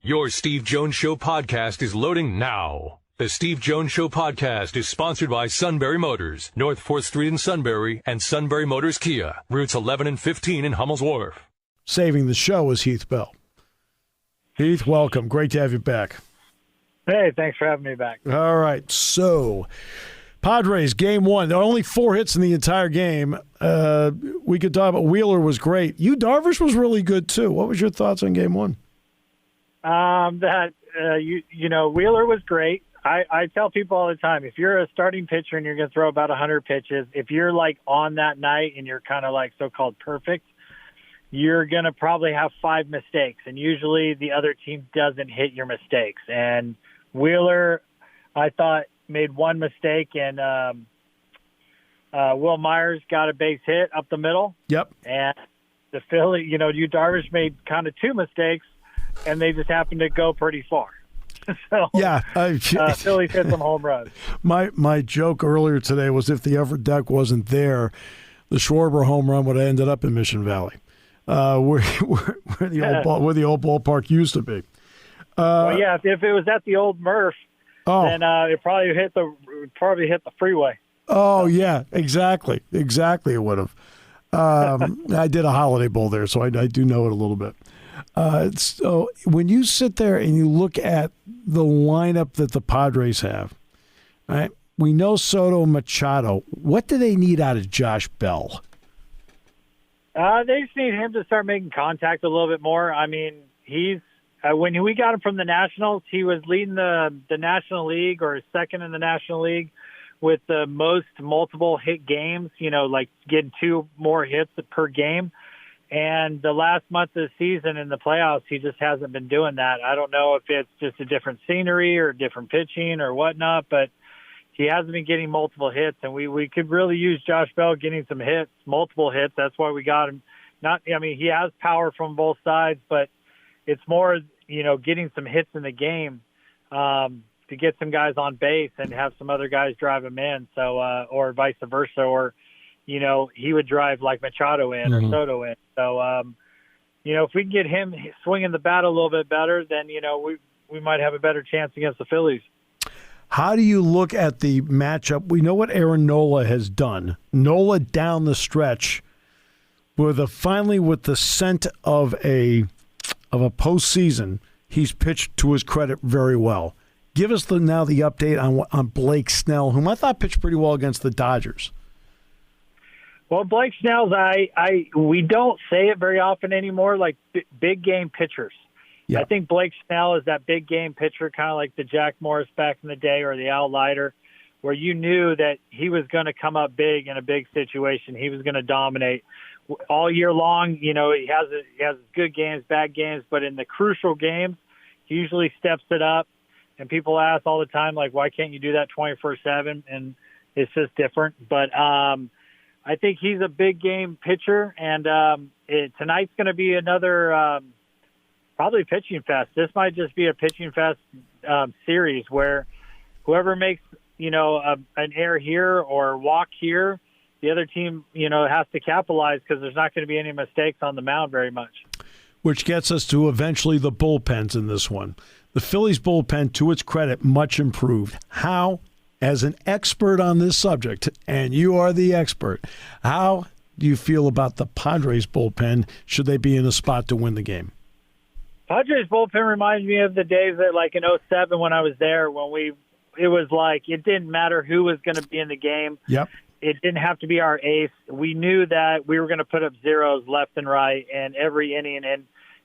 Your Steve Jones Show podcast is loading now. The Steve Jones Show podcast is sponsored by Sunbury Motors, North 4th Street in Sunbury, and Sunbury Motors Kia, routes 11 and 15 in Hummel's Wharf. Saving the show is Heath Bell. Heath, welcome. Great to have you back. Hey, thanks for having me back. All right, so Padres, game one. There are only 4 hits in the entire game. We could talk about Wheeler was great. Darvish was really good, too. What was your thoughts on game one? Wheeler was great. I tell people all the time, if you're a starting pitcher and you're going to throw about 100 pitches, if you're like on that night and you're kind of like so-called perfect, you're going to probably have 5 mistakes. And usually the other team doesn't hit your mistakes. And Wheeler, I thought, made 1 mistake, and Will Myers got a base hit up the middle. Yep. And the Darvish made kind of 2 mistakes, and they just happened to go pretty far. So, yeah, Phillies hit some home runs. My joke earlier today was if the upper deck wasn't there, the Schwarber home run would have ended up in Mission Valley, where the old ballpark used to be. If it was at the old Murph, then it probably hit the freeway. Oh yeah, exactly. It would have. I did a Holiday Bowl there, so I do know it a little bit. So when you sit there and you look at the lineup that the Padres have, right? We know Soto and Machado. What do they need out of Josh Bell? They just need him to start making contact a little bit more. I mean, he's when we got him from the Nationals, he was leading the National League or second in the National League with the most multiple hit games, like getting 2 more hits per game. And the last month of the season in the playoffs, he just hasn't been doing that. I don't know if it's just a different scenery or different pitching or whatnot, but he hasn't been getting multiple hits. And we could really use Josh Bell getting some hits, multiple hits. That's why we got him. He has power from both sides, but it's more, getting some hits in the game to get some guys on base and have some other guys drive him in. So, or vice versa, or, he would drive like Machado in or Soto in. So, if we can get him swinging the bat a little bit better, then, we might have a better chance against the Phillies. How do you look at the matchup? We know what Aaron Nola has done. Nola down the stretch finally with the scent of a postseason, he's pitched to his credit very well. Give us now the update on Blake Snell, whom I thought pitched pretty well against the Dodgers. Well, Blake Snell's, we don't say it very often anymore, like big game pitchers. Yeah. I think Blake Snell is that big game pitcher, kind of like the Jack Morris back in the day or the Al Leiter, where you knew that he was going to come up big in a big situation. He was going to dominate all year long. He has good games, bad games, but in the crucial games, he usually steps it up. And people ask all the time, like, why can't you do that 24/7? And it's just different. But I think he's a big game pitcher, and tonight's going to be another probably pitching fest. This might just be a pitching fest series where whoever makes an error here or walk here, the other team has to capitalize because there's not going to be any mistakes on the mound very much. Which gets us to eventually the bullpens in this one. The Phillies bullpen, to its credit, much improved. How? As an expert on this subject, and you are the expert, how do you feel about the Padres bullpen? Should they be in a spot to win the game? Padres bullpen reminds me of the days that, like in 2007 when I was there, when it was like it didn't matter who was going to be in the game. Yep. It didn't have to be our ace. We knew that we were going to put up zeros left and right in every inning, and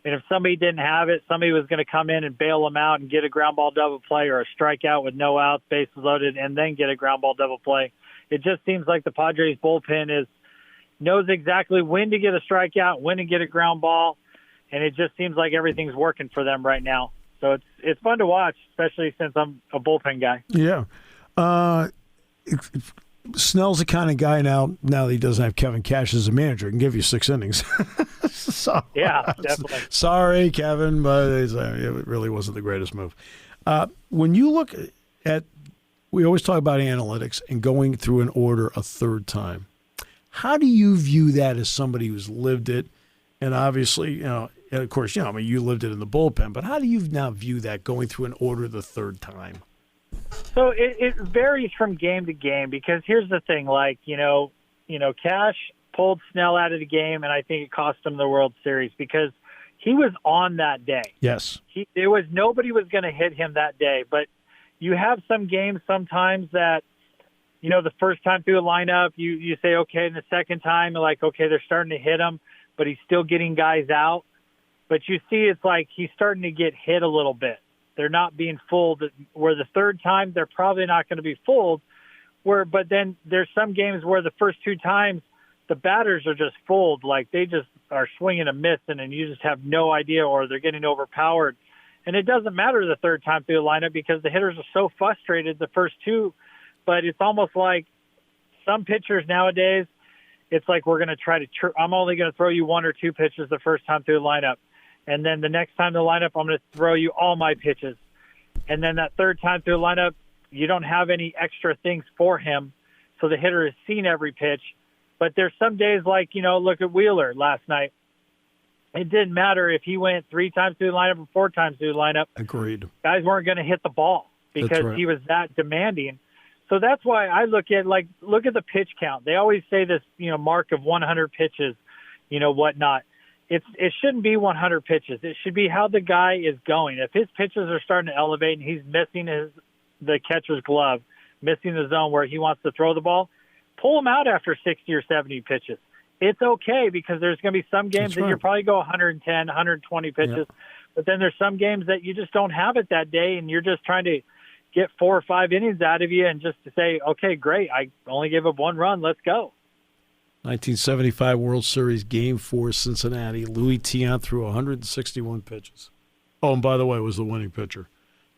if somebody didn't have it, somebody was going to come in and bail them out and get a ground ball double play or a strikeout with no outs, bases loaded, and then get a ground ball double play. It just seems like the Padres bullpen knows exactly when to get a strikeout, when to get a ground ball, and it just seems like everything's working for them right now. So it's fun to watch, especially since I'm a bullpen guy. Yeah. Snell's the kind of guy now that he doesn't have Kevin Cash as a manager, can give you 6 innings. So, yeah, definitely. Sorry, Kevin, but it really wasn't the greatest move. When you look at, we always talk about analytics and going through an order a third time. How do you view that as somebody who's lived it? And obviously, And of course, you lived it in the bullpen, but how do you now view that going through an order the third time? So it varies from game to game because here's the thing, Cash pulled Snell out of the game, and I think it cost him the World Series because he was on that day. Yes. Nobody was going to hit him that day, but you have some games sometimes that, the first time through a lineup, you say, okay, and the second time, like, okay, they're starting to hit him, but he's still getting guys out. But you see it's like he's starting to get hit a little bit. They're not being fooled, where the third time they're probably not going to be fooled. But then there's some games where the first two times the batters are just fooled, like they just are swinging and missing, and you just have no idea, or they're getting overpowered. And it doesn't matter the third time through the lineup because the hitters are so frustrated the first two. But it's almost like some pitchers nowadays, it's like we're going to try to I'm only going to throw you one or two pitches the first time through the lineup. And then the next time the lineup, I'm going to throw you all my pitches. And then that third time through the lineup, you don't have any extra things for him. So the hitter has seen every pitch. But there's some days like, look at Wheeler last night. It didn't matter if he went 3 times through the lineup or 4 times through the lineup. Agreed. Guys weren't going to hit the ball because he was that demanding. So that's why I look at the pitch count. They always say this, mark of 100 pitches, whatnot. It shouldn't be 100 pitches. It should be how the guy is going. If his pitches are starting to elevate and he's missing the catcher's glove, missing the zone where he wants to throw the ball, pull him out after 60 or 70 pitches. It's okay because there's going to be some games that you probably go 110, 120 pitches, but then there's some games that you just don't have it that day, and you're just trying to get 4 or 5 innings out of you and just to say, okay, great, I only gave up 1 run, let's go. 1975 World Series Game 4, Cincinnati. Louis Tiant threw 161 pitches. Oh, and by the way, was the winning pitcher.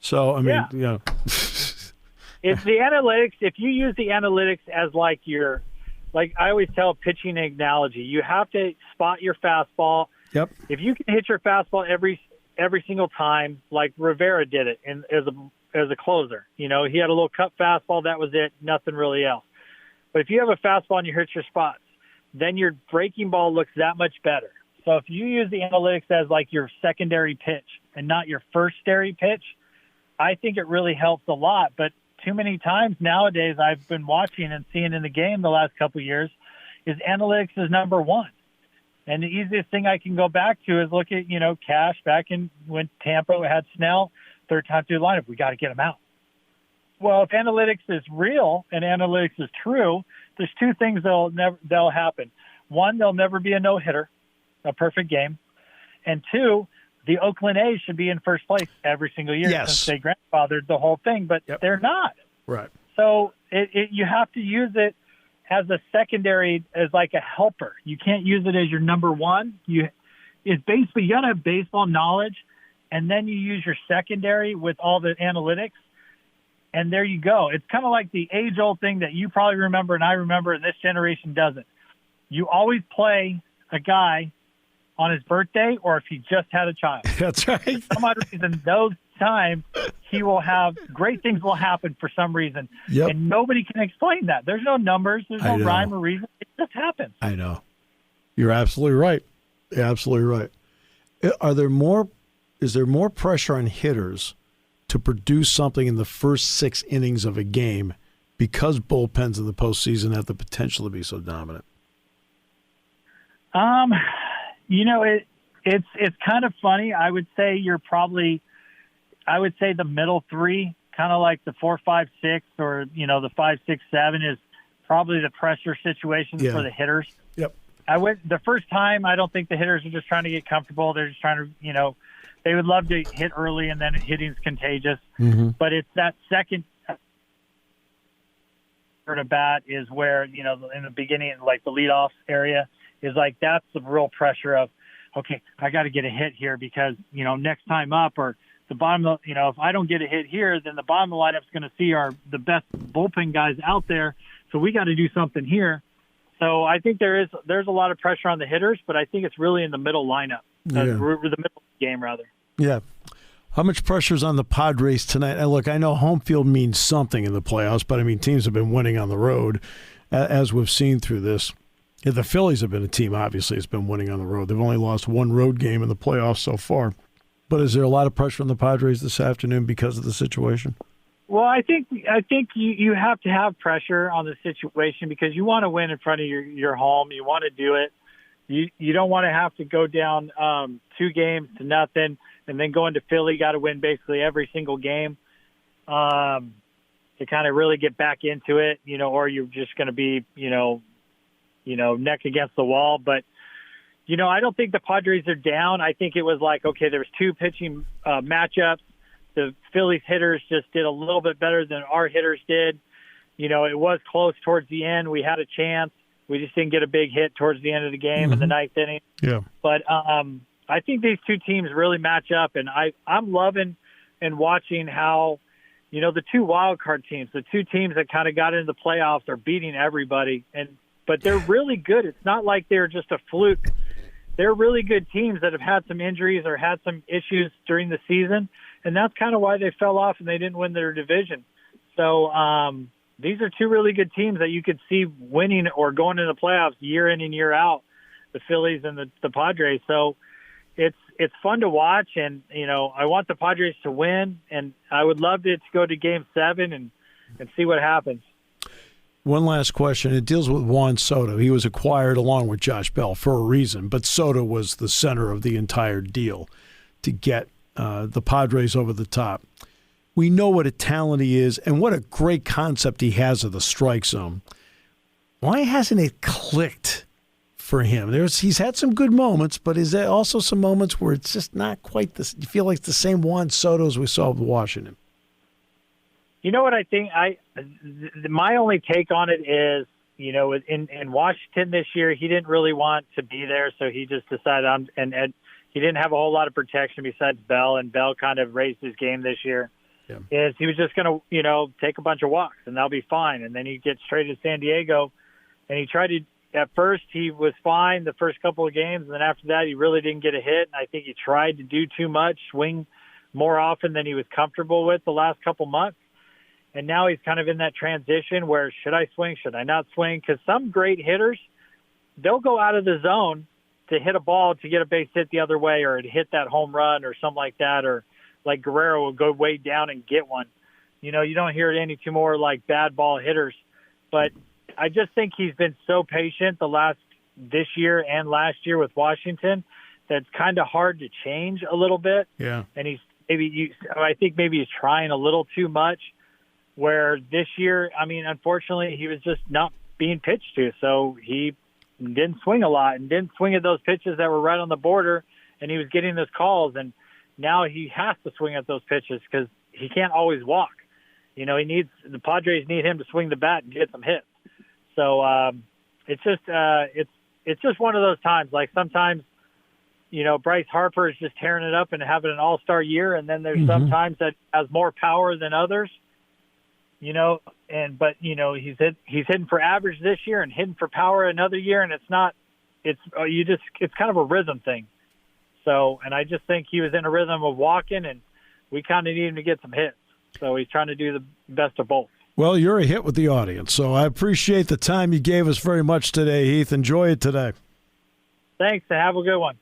So, I mean, It's the analytics. If you use the analytics as like I always tell pitching analogy, you have to spot your fastball. Yep. If you can hit your fastball every single time, like Rivera did it as a closer, he had a little cut fastball. That was it. Nothing really else. But if you have a fastball and you hit your spots, then your breaking ball looks that much better. So if you use the analytics as like your secondary pitch and not your firstary pitch, I think it really helps a lot. But too many times nowadays I've been watching and seeing in the game the last couple of years is analytics is number one. And the easiest thing I can go back to is look at, Cash back in when Tampa had Snell, third time through the lineup, we got to get him out. Well, if analytics is real and analytics is true, there's 2 things that'll happen. One, there'll never be a no-hitter, a perfect game. And 2, the Oakland A's should be in first place every single year since they grandfathered the whole thing, but they're not. Right. So you have to use it as a secondary, as like a helper. You can't use it as your number one. It's basically you got to have baseball knowledge, and then you use your secondary with all the analytics, and there you go. It's kind of like the age-old thing that you probably remember and I remember, and this generation doesn't. You always play a guy on his birthday or if he just had a child. That's right. For some odd reason, those times he will have great things will happen for some reason. Yep. And nobody can explain that. There's no numbers. There's no rhyme or reason. It just happens. I know. You're absolutely right. You're absolutely right. Is there more pressure on hitters to produce something in the first 6 innings of a game because bullpens in the postseason have the potential to be so dominant? It's kind of funny. I would say the middle 3, kind of like the 4, 5, 6, or the 5, 6, 7 is probably the pressure situations for the hitters. Yep. The first time, I don't think the hitters are just trying to get comfortable. They're just trying to, they would love to hit early and then hitting's contagious. Mm-hmm. But it's that second at bat is where, in the beginning, like the leadoff area is like, that's the real pressure of, okay, I got to get a hit here because, next time up or the bottom of, if I don't get a hit here, then the bottom of the lineup's going to see the best bullpen guys out there. So we got to do something here. So I think there's a lot of pressure on the hitters, but I think it's really in the middle lineup, the middle game rather. Yeah. How much pressure is on the Padres tonight? And look, I know home field means something in the playoffs, but I mean teams have been winning on the road, as we've seen through this. Yeah, the Phillies have been a team, obviously, that's been winning on the road. They've only lost one road game in the playoffs so far. But is there a lot of pressure on the Padres this afternoon because of the situation? Well, I think you have to have pressure on the situation because you want to win in front of your home. You want to do it. You don't want to have to go down 2-0 and then go into Philly. Got to win basically every single game to kind of really get back into it, or you're just going to be, neck against the wall. But I don't think the Padres are down. I think it was like, okay, there was 2 pitching matchups. The Phillies hitters just did a little bit better than our hitters did. It was close towards the end. We had a chance. We just didn't get a big hit towards the end of the game in the 9th inning. Yeah. But I think these 2 teams really match up, and I'm loving and watching how, the 2 wild card teams, the 2 teams that kind of got into the playoffs are beating everybody. But they're really good. It's not like they're just a fluke. They're really good teams that have had some injuries or had some issues during the season, and that's kind of why they fell off and they didn't win their division. So these are 2 really good teams that you could see winning or going into the playoffs year in and year out, the Phillies and the Padres. So it's fun to watch, and I want the Padres to win, and I would love it to go to Game 7 and see what happens. One last question. It deals with Juan Soto. He was acquired along with Josh Bell for a reason, but Soto was the center of the entire deal to get the Padres over the top. We know what a talent he is and what a great concept he has of the strike zone. Why hasn't it clicked for him? He's had some good moments, but is there also some moments where it's just not quite this? You feel like the same Juan Soto as we saw with Washington. You know what I think? My only take on it is, in Washington this year, he didn't really want to be there, so he just decided and he didn't have a whole lot of protection besides Bell, and Bell kind of raised his game this year. Yeah. Is he was just going to, take a bunch of walks, and that'll be fine. And then he gets traded to San Diego, and he tried to. At first, he was fine the first couple of games, and then after that, he really didn't get a hit. And I think he tried to do too much, swing more often than he was comfortable with the last couple months. And now he's kind of in that transition where should I swing, should I not swing? Because some great hitters, they'll go out of the zone to hit a ball to get a base hit the other way or to hit that home run or something like that. Or like Guerrero will go way down and get one. You don't hear it any two more like bad ball hitters. But I just think he's been so patient this year and last year with Washington that's kind of hard to change a little bit. Yeah. And I think maybe he's trying a little too much. Where this year, unfortunately, he was just not being pitched to. So he didn't swing a lot and didn't swing at those pitches that were right on the border, and he was getting those calls. And now he has to swing at those pitches because he can't always walk. The Padres need him to swing the bat and get some hits. So it's just one of those times. Like sometimes, Bryce Harper is just tearing it up and having an all-star year, and then there's some times that has more power than others. He's hitting for average this year and hitting for power another year, and it's kind of a rhythm thing. So, and I just think he was in a rhythm of walking, and we kind of need him to get some hits. So he's trying to do the best of both. Well, you're a hit with the audience, so I appreciate the time you gave us very much today, Heath. Enjoy it today. Thanks, and have a good one.